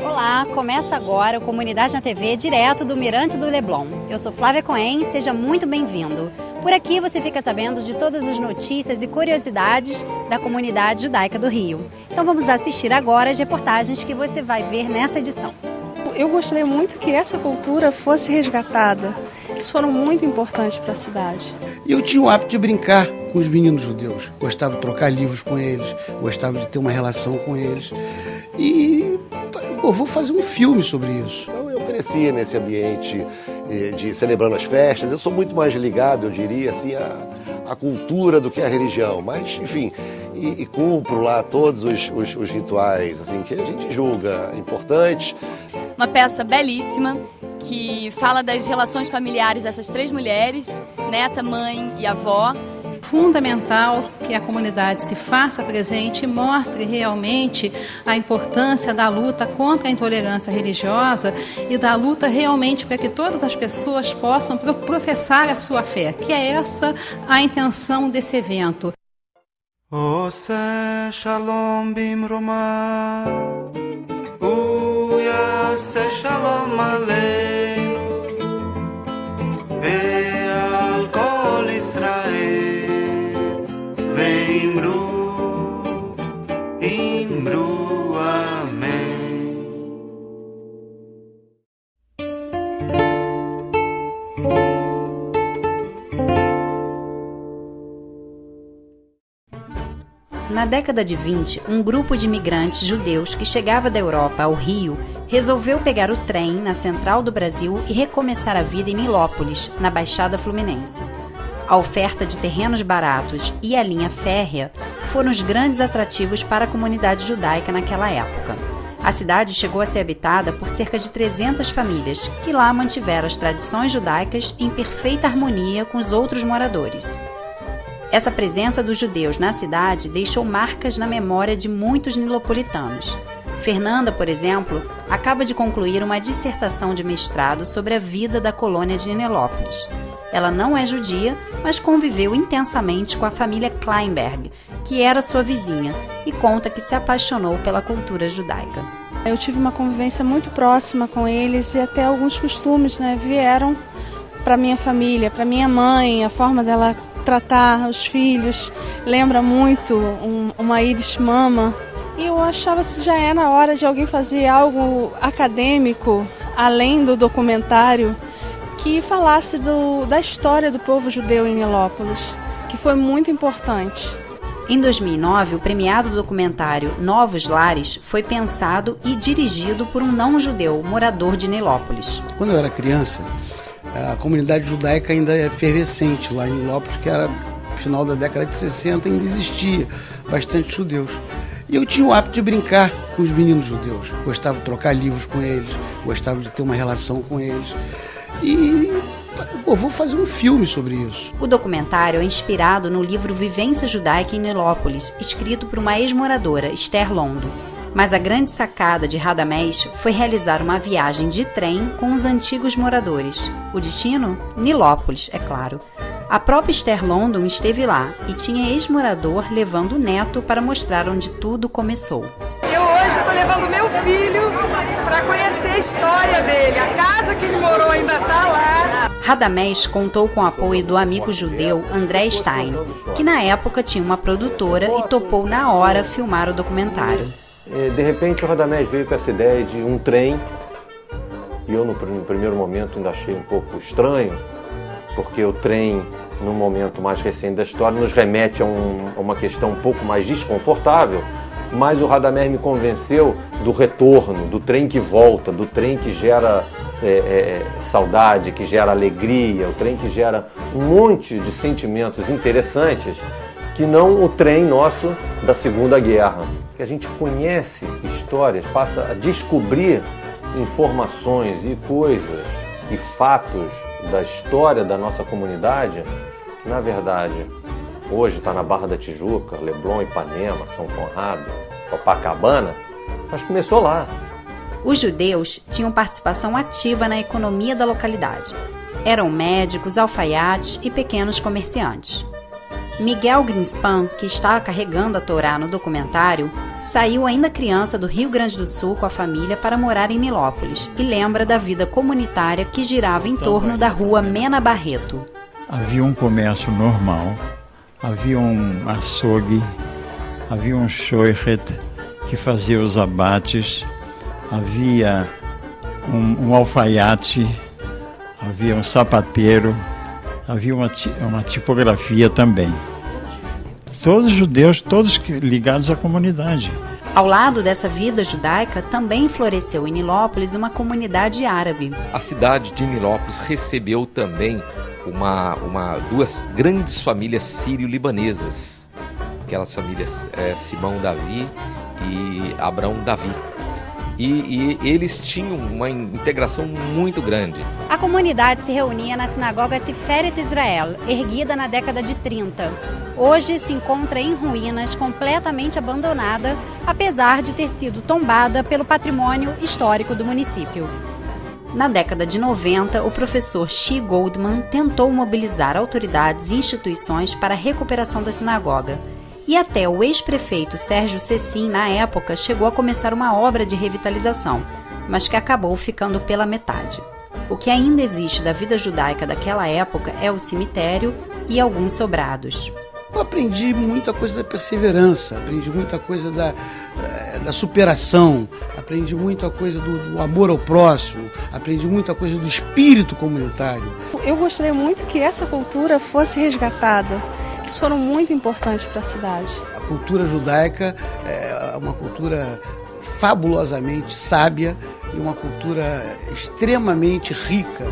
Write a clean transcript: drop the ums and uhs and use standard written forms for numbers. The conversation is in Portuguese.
Olá, começa agora o Comunidade na TV, direto do Mirante do Leblon. Eu sou Flávia Cohen, seja muito bem-vindo. Por aqui você fica sabendo de todas as notícias e curiosidades da comunidade judaica do Rio. Então vamos assistir agora as reportagens que você vai ver nessa edição. Eu gostaria muito que essa cultura fosse resgatada. Eles foram muito importantes para a cidade. E eu tinha o hábito de brincar com os meninos judeus. Gostava de trocar livros com eles, gostava de ter uma relação com eles. E vou fazer um filme sobre isso. Então eu cresci nesse ambiente de celebrando as festas. Eu sou muito mais ligado, eu diria, assim, à cultura do que à religião. Mas, enfim, e cumpro lá todos os rituais assim, que a gente julga importantes. Uma peça belíssima que fala das relações familiares dessas três mulheres, neta, mãe e avó. Fundamental que a comunidade se faça presente e mostre realmente a importância da luta contra a intolerância religiosa e da luta realmente para que todas as pessoas possam professar a sua fé, que é essa a intenção desse evento. Ose shalom bimroma, uyase shalom aleinu, ve'al kol Israel. Imru, amém. Na década de 20, um grupo de imigrantes judeus que chegava da Europa ao Rio resolveu pegar o trem na central do Brasil e recomeçar a vida em Nilópolis, na Baixada Fluminense. A oferta de terrenos baratos e a linha férrea foram os grandes atrativos para a comunidade judaica naquela época. A cidade chegou a ser habitada por cerca de 300 famílias, que lá mantiveram as tradições judaicas em perfeita harmonia com os outros moradores. Essa presença dos judeus na cidade deixou marcas na memória de muitos nilopolitanos. Fernanda, por exemplo, acaba de concluir uma dissertação de mestrado sobre a vida da colônia de Nilópolis. Ela não é judia, mas conviveu intensamente com a família Kleinberg, que era sua vizinha, e conta que se apaixonou pela cultura judaica. Eu tive uma convivência muito próxima com eles e até alguns costumes, vieram para minha família, para minha mãe, a forma dela tratar os filhos lembra muito uma Yiddish mama. E eu achava que já era na hora de alguém fazer algo acadêmico, além do documentário, que falasse da história do povo judeu em Nilópolis, que foi muito importante. Em 2009, o premiado documentário Novos Lares foi pensado e dirigido por um não-judeu, morador de Nilópolis. Quando eu era criança, a comunidade judaica ainda é efervescente lá em Nilópolis, que era no final da década de 60, ainda existia bastante judeus. E eu tinha o hábito de brincar com os meninos judeus. Gostava de trocar livros com eles, gostava de ter uma relação com eles. E vou fazer um filme sobre isso. O documentário é inspirado no livro Vivência Judaica em Nilópolis, escrito por uma ex-moradora, Esther Londo. Mas a grande sacada de Radamés foi realizar uma viagem de trem com os antigos moradores. O destino? Nilópolis, é claro. A própria Esther London esteve lá e tinha ex-morador levando o neto para mostrar onde tudo começou. Eu hoje estou levando meu filho para conhecer a história dele. A casa que ele morou ainda está lá. Radamés contou com o apoio do amigo judeu André Stein, que na época tinha uma produtora e topou na hora filmar o documentário. De repente o Radamés veio com essa ideia de um trem, e eu no primeiro momento ainda achei um pouco estranho, porque o trem, no momento mais recente da história, nos remete a uma questão um pouco mais desconfortável, mas o Radamés me convenceu do retorno, do trem que volta, do trem que gera saudade, que gera alegria, o trem que gera um monte de sentimentos interessantes, que não o trem nosso da Segunda Guerra. Que a gente conhece histórias, passa a descobrir informações e coisas e fatos da história da nossa comunidade, que na verdade hoje está na Barra da Tijuca, Leblon, Ipanema, São Conrado, Copacabana, mas começou lá. Os judeus tinham participação ativa na economia da localidade. Eram médicos, alfaiates e pequenos comerciantes. Miguel Greenspan, que está carregando a Torá no documentário, saiu ainda criança do Rio Grande do Sul com a família para morar em Nilópolis e lembra da vida comunitária que girava em torno da rua Mena Barreto. Havia um comércio normal, havia um açougue, havia um shoichet que fazia os abates, havia um alfaiate, havia um sapateiro, havia uma tipografia também. Todos judeus, todos ligados à comunidade. Ao lado dessa vida judaica, também floresceu em Nilópolis uma comunidade árabe. A cidade de Nilópolis recebeu também duas grandes famílias sírio-libanesas, aquelas famílias Simão Davi e Abraão Davi. E eles tinham uma integração muito grande. A comunidade se reunia na sinagoga Tiferet Israel, erguida na década de 30. Hoje se encontra em ruínas, completamente abandonada, apesar de ter sido tombada pelo patrimônio histórico do município. Na década de 90, o professor Shi Goldman tentou mobilizar autoridades e instituições para a recuperação da sinagoga. E até o ex-prefeito Sérgio Cecim, na época, chegou a começar uma obra de revitalização, mas que acabou ficando pela metade. O que ainda existe da vida judaica daquela época é o cemitério e alguns sobrados. Eu aprendi muita coisa da perseverança, aprendi muita coisa da superação, aprendi muita coisa do amor ao próximo, aprendi muita coisa do espírito comunitário. Eu gostaria muito que essa cultura fosse resgatada. Eles foram muito importantes para a cidade. A cultura judaica é uma cultura fabulosamente sábia e uma cultura extremamente rica